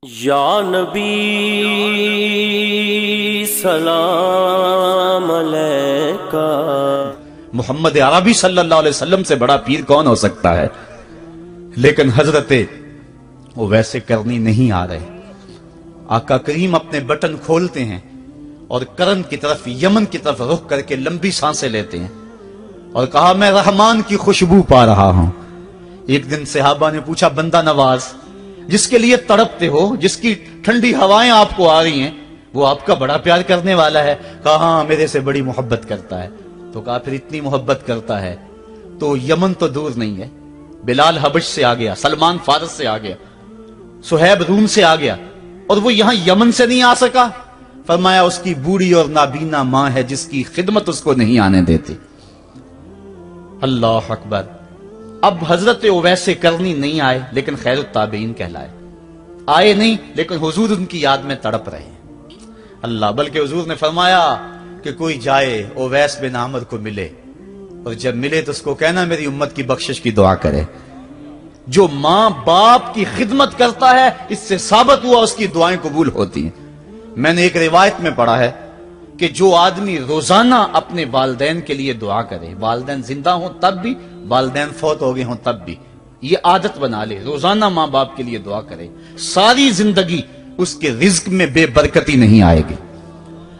یا نبی سلام علیکہ۔ محمد عربی صلی اللہ علیہ وسلم سے بڑا پیر کون ہو سکتا ہے؟ لیکن حضرت وہ ویسے کرنی نہیں آ رہے۔ آقا کریم اپنے بٹن کھولتے ہیں اور کرن کی طرف، یمن کی طرف رخ کر کے لمبی سانسیں لیتے ہیں اور کہا میں رحمان کی خوشبو پا رہا ہوں۔ ایک دن صحابہ نے پوچھا بندہ نواز جس کے لیے تڑپتے ہو، جس کی ٹھنڈی ہوائیں آپ کو آ رہی ہیں، وہ آپ کا بڑا پیار کرنے والا ہے؟ کہا ہاں میرے سے بڑی محبت کرتا ہے۔ تو کہا پھر اتنی محبت کرتا ہے تو یمن تو دور نہیں ہے، بلال حبش سے آ گیا، سلمان فارس سے آ گیا، سہیب روم سے آ گیا، اور وہ یہاں یمن سے نہیں آ سکا؟ فرمایا اس کی بوڑھی اور نابینا ماں ہے جس کی خدمت اس کو نہیں آنے دیتی۔ اللہ اکبر۔ اب حضرت اویس کرنی نہیں آئے لیکن خیر التابعین کہلائے، آئے نہیں لیکن حضور ان کی یاد میں تڑپ رہے ہیں۔ اللہ، بلکہ حضور نے فرمایا کہ کوئی جائے اویس بن عامر کو ملے، اور جب ملے تو اس کو کہنا میری امت کی بخشش کی دعا کرے۔ جو ماں باپ کی خدمت کرتا ہے اس سے ثابت ہوا اس کی دعائیں قبول ہوتی ہیں۔ میں نے ایک روایت میں پڑھا ہے کہ جو آدمی روزانہ اپنے والدین کے لیے دعا کرے، والدین زندہ ہوں تب بھی، والدین فوت ہو گئے ہوں تب بھی، یہ عادت بنا لے، روزانہ ماں باپ کے لیے دعا کرے، ساری زندگی اس کے رزق میں بے برکتی نہیں آئے گی،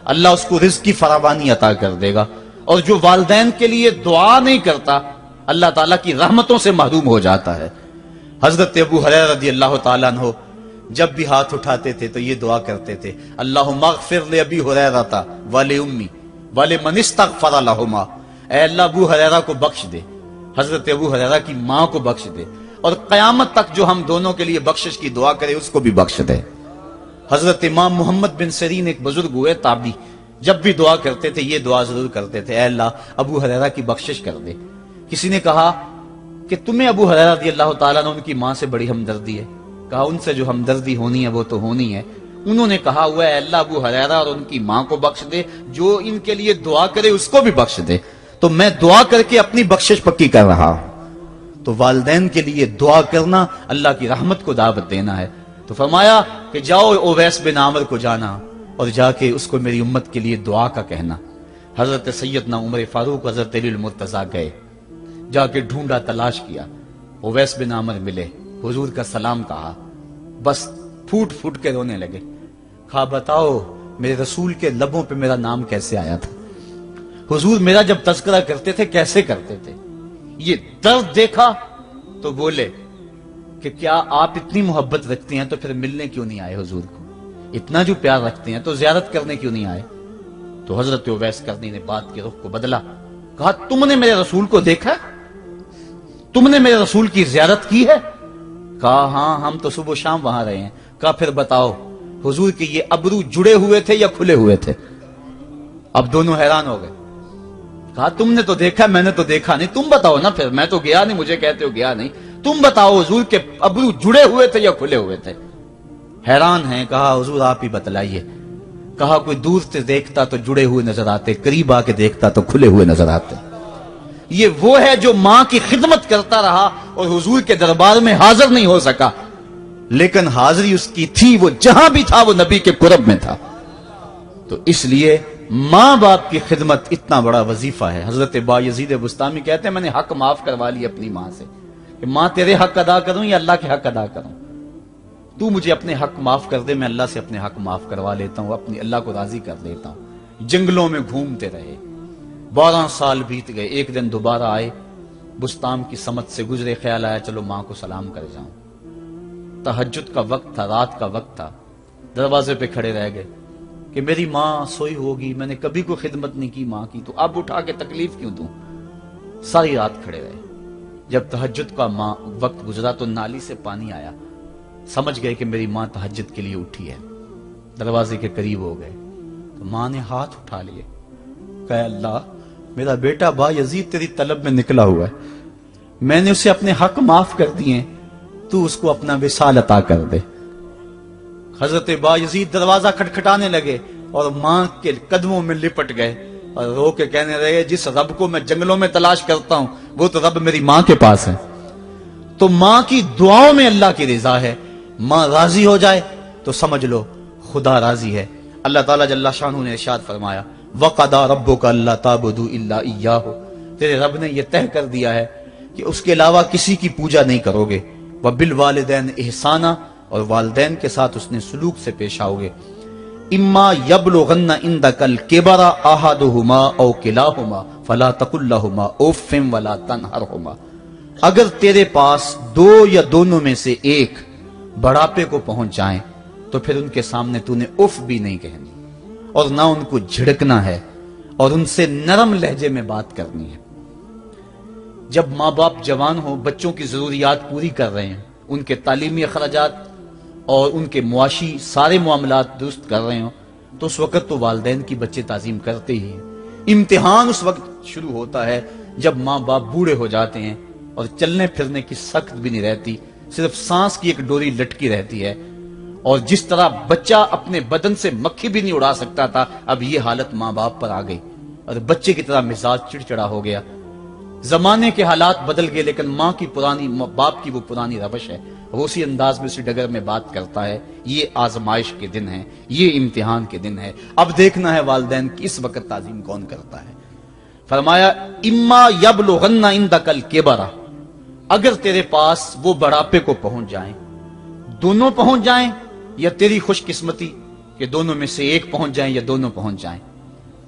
اللہ اس کو رزق کی فراوانی عطا کر دے گا۔ اور جو والدین کے لیے دعا نہیں کرتا اللہ تعالیٰ کی رحمتوں سے محروم ہو جاتا ہے۔ حضرت ابو ہریرہ رضی اللہ تعالیٰ عنہ جب بھی ہاتھ اٹھاتے تھے تو یہ دعا کرتے تھے، اللہم اغفر لأبی ہریرہ ولأمی ولمن استغفر لہما، اے اللہ ابو ہریرہ کو بخش دے، حضرت ابو ہریرہ کی ماں کو بخش دے، اور قیامت تک جو ہم دونوں کے لیے بخشش کی دعا کرے اس کو بھی بخش دے۔ حضرت امام محمد بن سیرین ایک بزرگ ہوئے تابعی، جب بھی دعا کرتے تھے یہ دعا ضرور کرتے تھے، اے اللہ ابو ہریرہ کی بخشش کر دے۔ کسی نے کہا کہ تمہیں ابو ہریرہ رضی اللہ تعالیٰ نے ان کی ماں سے بڑی ہمدردی ہے؟ کہا ان سے جو ہمدردی ہونی ہے وہ تو ہونی ہے۔ انہوں نے کہا ہوا ہے اللہ ابو ہریرہ اور ان کی ماں کو بخش دے، جو ان کے لیے دعا کرے اس کو بھی بخش دے۔ تو میں دعا کر کے اپنی بخشش پکی کر رہا ہوں۔ تو والدین کے لیے دعا کرنا اللہ کی رحمت کو دعوت دینا ہے۔ تو فرمایا کہ جاؤ اویس بن عامر کو جانا اور جا کے اس کو میری امت کے لیے دعا کا کہنا۔ حضرت سیدنا عمر فاروق حضرت علی المرتضیٰ گئے، جا کے ڈھونڈا، تلاش کیا، اویس بن عامر ملے، حضور کا سلام کہا، بس پھوٹ پھوٹ کے رونے لگے۔ کہا بتاؤ میرے رسول کے لبوں پہ میرا نام کیسے آیا تھا؟ حضور میرا جب تذکرہ کرتے تھے کیسے کرتے تھے؟ یہ درد دیکھا تو بولے کہ کیا آپ اتنی محبت رکھتے ہیں تو پھر ملنے کیوں نہیں آئے حضور کو؟ اتنا جو پیار رکھتے ہیں تو زیارت کرنے کیوں نہیں آئے؟ تو حضرت اویس کرنی نے بات کے رخ کو بدلا، کہا تم نے میرے رسول کو دیکھا؟ تم نے میرے رسول کی زیارت کی ہے؟ کہا ہاں ہم تو صبح و شام وہاں رہے ہیں۔ کہا پھر بتاؤ حضور کے یہ ابرو جڑے ہوئے تھے یا کھلے ہوئے تھے؟ اب دونوں حیران ہو گئے۔ کہا تم نے تو دیکھا، میں نے تو دیکھا نہیں، تم بتاؤ نا پھر، میں تو گیا نہیں، مجھے کہتے ہو گیا نہیں، تم بتاؤ حضور کے ابرو جڑے ہوئے تھے یا کھلے ہوئے تھے؟ حیران ہیں۔ کہا حضور آپ ہی بتلائیے۔ کہا کوئی دور سے دیکھتا تو جڑے ہوئے نظر آتے، قریب آ کے دیکھتا تو کھلے ہوئے نظر آتے۔ یہ وہ ہے جو ماں کی خدمت کرتا رہا اور حضور کے دربار میں حاضر نہیں ہو سکا، لیکن حاضری اس کی تھی، وہ جہاں بھی تھا وہ نبی کے قرب میں تھا۔ تو اس لیے ماں باپ کی خدمت اتنا بڑا وظیفہ ہے۔ حضرت بایزید بستامی کہتے ہیں میں نے حق معاف کروا لی اپنی ماں سے، کہ ماں تیرے حق ادا کروں یا اللہ کے حق ادا کروں؟ تو مجھے اپنے حق معاف کر دے، میں اللہ سے اپنے حق معاف کروا لیتا ہوں، اپنی اللہ کو راضی کر لیتا ہوں۔ جنگلوں میں گھومتے رہے، 12 سال بیت گئے، ایک دن دوبارہ آئے، بستام کی سمت سے گزرے، خیال آیا چلو ماں کو سلام کر جاؤں۔ تہجد کا وقت تھا، رات کا وقت تھا، دروازے پہ کھڑے رہ گئے کہ میری ماں سوئی ہوگی، میں نے کبھی کوئی خدمت نہیں کی ماں کی، تو اب اٹھا کے تکلیف کیوں دوں؟ ساری رات کھڑے رہے۔ جب تہجد کا وقت گزرا تو نالی سے پانی آیا، سمجھ گئے کہ میری ماں تہجد کے لیے اٹھی ہے، دروازے کے قریب ہو گئے تو ماں نے ہاتھ اٹھا لیے، کہا اللہ میرا بیٹا بایزید تیری طلب میں نکلا ہوا ہے، میں نے اسے اپنے حق معاف کر دیے، تو اس کو اپنا وصال عطا کر دے۔ حضرت بایزید دروازہ کھٹکھٹانے لگے اور ماں کے قدموں میں لپٹ گئے اور رو کے کہنے لگے جس رب کو میں جنگلوں میں تلاش کرتا ہوں وہ تو رب میری ماں کے پاس ہے۔ تو ماں کی دعاؤں میں اللہ کی رضا ہے، ماں راضی ہو جائے تو سمجھ لو خدا راضی ہے۔ اللہ تعالیٰ جل شانہ نے ارشاد فرمایا وَقَضَىٰ رَبُّكَ أَلَّا تَعْبُدُوا إِلَّا إِيَّاهُ، تیرے رب نے یہ طے کر دیا ہے کہ اس کے علاوہ کسی کی پوجا نہیں کرو گے، وَبِالْوَالِدَيْنِ إِحْسَانًا، اور والدین کے ساتھ اس نے سلوک سے پیش آؤ گے۔ اِمَّا يَبْلُغَنَّ عِندَكَ الْكِبَرَ أَحَدُهُمَا أَوْ كِلَاهُمَا فَلَا تَقُل لَّهُمَا أُفٍّ وَلَا تَنْهَرْهُمَا، اگر تیرے پاس دو یا دونوں میں سے ایک بڑھاپے کو پہنچ جائیں تو پھر ان کے سامنے تو نے اف بھی نہیں کہنی، اور نہ ان کو جھڑکنا ہے، اور ان سے نرم لہجے میں بات کرنی ہے۔ جب ماں باپ جوان ہوں، بچوں کی ضروریات پوری کر رہے ہیں، ان کے تعلیمی اخراجات اور ان کے معاشی سارے معاملات درست کر رہے ہوں، تو اس وقت تو والدین کی بچے تعظیم کرتے ہی ہیں۔ امتحان اس وقت شروع ہوتا ہے جب ماں باپ بوڑھے ہو جاتے ہیں اور چلنے پھرنے کی سخت بھی نہیں رہتی، صرف سانس کی ایک ڈوری لٹکی رہتی ہے، اور جس طرح بچہ اپنے بدن سے مکھی بھی نہیں اڑا سکتا تھا، اب یہ حالت ماں باپ پر آ گئی، اور بچے کی طرح مزاج چڑچڑا ہو گیا۔ زمانے کے حالات بدل گئے، لیکن ماں کی باپ کی وہ پرانی روش ہے، وہ اسی انداز میں اسی ڈگر میں بات کرتا ہے۔ یہ آزمائش کے دن ہیں، یہ امتحان کے دن ہے، اب دیکھنا ہے والدین کی اس وقت تعظیم کون کرتا ہے۔ فرمایا اما یبلغن عندک الکبر، اگر تیرے پاس وہ بڑھاپے کو پہنچ جائیں، دونوں پہنچ جائیں، یا تیری خوش قسمتی کہ دونوں میں سے ایک پہنچ جائیں یا دونوں پہنچ جائیں،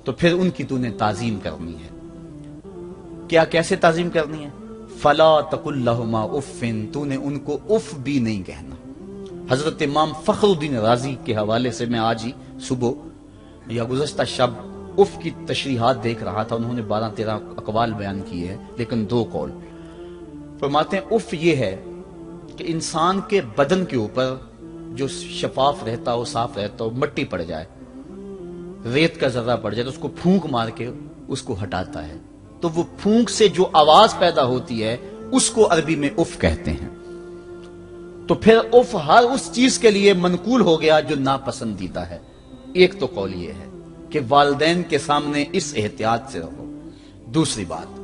تو پھر ان کی تو نے تعظیم کرنی ہے۔ کیا کیسے تعظیم کرنی ہے؟ فلا تقل لہما اف، تو نے ان کو اف بھی نہیں کہنا۔ حضرت امام فخر الدین رازی کے حوالے سے میں آج ہی صبح یا گزشتہ شب اف کی تشریحات دیکھ رہا تھا، انہوں نے 12-13 اقوال بیان کیے ہیں، لیکن 2 قول فرماتے ہیں۔ اف یہ ہے کہ انسان کے بدن کے اوپر جو شفاف رہتا ہو، صاف رہتا ہو، مٹی پڑ جائے، ریت کا ذرہ پڑ جائے تو اس کو پھونک مار کے اس کو ہٹاتا ہے، تو وہ پھونک سے جو آواز پیدا ہوتی ہے اس کو عربی میں اف کہتے ہیں۔ تو پھر اف ہر اس چیز کے لیے منقول ہو گیا جو ناپسندیدہ ہے۔ ایک تو قول یہ ہے کہ والدین کے سامنے اس احتیاط سے رہو۔ دوسری بات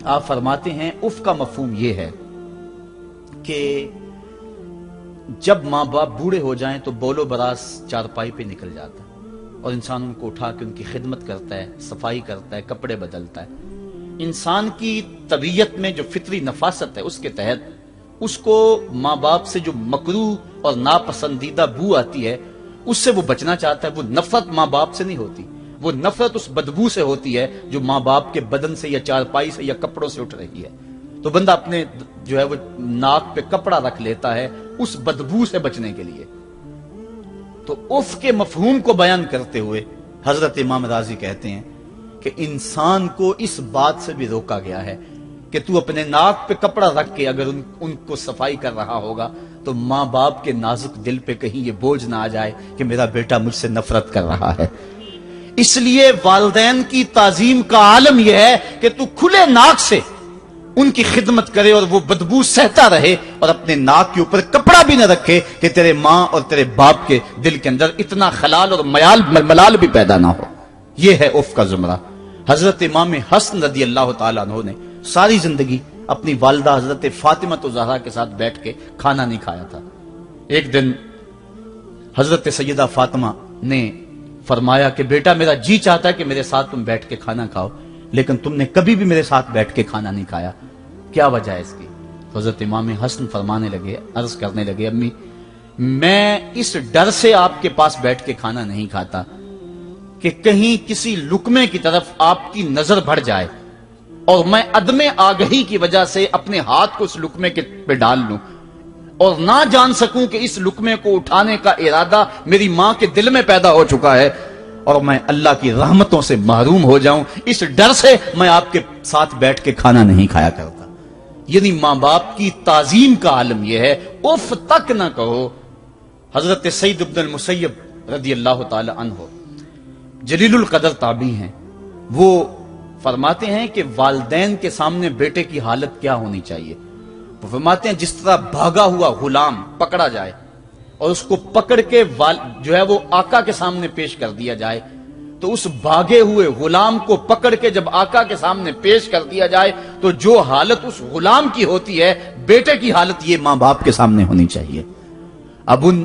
آپ فرماتے ہیں اف کا مفہوم یہ ہے کہ جب ماں باپ بوڑھے ہو جائیں تو بول و براز چارپائی پہ نکل جاتا ہے، اور انسان ان کو اٹھا کے ان کی خدمت کرتا ہے، صفائی کرتا ہے، کپڑے بدلتا ہے۔ انسان کی طبیعت میں جو فطری نفاست ہے اس کے تحت اس کو ماں باپ سے جو مکروہ اور ناپسندیدہ بو آتی ہے اس سے وہ بچنا چاہتا ہے۔ وہ نفرت ماں باپ سے نہیں ہوتی، وہ نفرت اس بدبو سے ہوتی ہے جو ماں باپ کے بدن سے یا چارپائی سے یا کپڑوں سے اٹھ رہی ہے۔ تو بندہ اپنے جو ہے وہ ناک پہ کپڑا رکھ لیتا ہے اس بدبو سے بچنے کے لیے۔ تو اف کے مفہوم کو بیان کرتے ہوئے حضرت امام رازی کہتے ہیں کہ انسان کو اس بات سے بھی روکا گیا ہے کہ تو اپنے ناک پہ کپڑا رکھ کے اگر ان کو صفائی کر رہا ہوگا تو ماں باپ کے نازک دل پہ کہیں یہ بوجھ نہ آ جائے کہ میرا بیٹا مجھ سے نفرت کر رہا ہے۔ اس لیے والدین کی تعظیم کا عالم یہ ہے کہ تو کھلے ناک سے ان کی خدمت کرے اور وہ بدبو سہتا رہے، اور اپنے ناک کے اوپر کپڑا بھی نہ رکھے کہ تیرے ماں اور تیرے باپ کے دل کے اندر اتنا خلال اور ملال بھی پیدا نہ ہو۔ یہ ہے اف کا زمرہ۔ حضرت امام حسن رضی اللہ تعالیٰ عنہ نے ساری زندگی اپنی والدہ حضرت فاطمہ زہرا کے ساتھ بیٹھ کے کھانا نہیں کھایا تھا۔ ایک دن حضرت سیدہ فاطمہ نے فرمایا کہ بیٹا میرا جی چاہتا ہے کہ میرے ساتھ تم بیٹھ کے کھانا کھاؤ، لیکن تم نے کبھی بھی میرے ساتھ بیٹھ کے کھانا نہیں کھایا، کیا وجہ ہے اس کی؟ حضرت امام حسن فرمانے لگے، عرض کرنے لگے امی میں اس ڈر سے آپ کے پاس بیٹھ کے کھانا نہیں کھاتا کہ کہیں کسی لقمے کی طرف آپ کی نظر بڑھ جائے اور میں عدم آگہی کی وجہ سے اپنے ہاتھ کو اس لقمے پہ ڈال لوں اور نہ جان سکوں کہ اس لقمے کو اٹھانے کا ارادہ میری ماں کے دل میں پیدا ہو چکا ہے اور میں اللہ کی رحمتوں سے محروم ہو جاؤں، اس ڈر سے میں آپ کے ساتھ بیٹھ کے کھانا نہیں کھایا کرتا۔ یعنی ماں باپ کی تعظیم کا عالم یہ ہے، اف تک نہ کہو۔ حضرت سعید بن المسیب رضی اللہ تعالی عنہ جلیل القدر تابعی ہیں، وہ فرماتے ہیں کہ والدین کے سامنے بیٹے کی حالت کیا ہونی چاہیے۔ وہ فرماتے ہیں جس طرح بھاگا ہوا غلام پکڑا جائے اور اس کو پکڑ کے جو ہے وہ آقا کے سامنے پیش کر دیا جائے، تو اس بھاگے ہوئے غلام کو پکڑ کے جب آقا کے سامنے پیش کر دیا جائے تو جو حالت اس غلام کی ہوتی ہے، بیٹے کی حالت یہ ماں باپ کے سامنے ہونی چاہیے۔ اب ان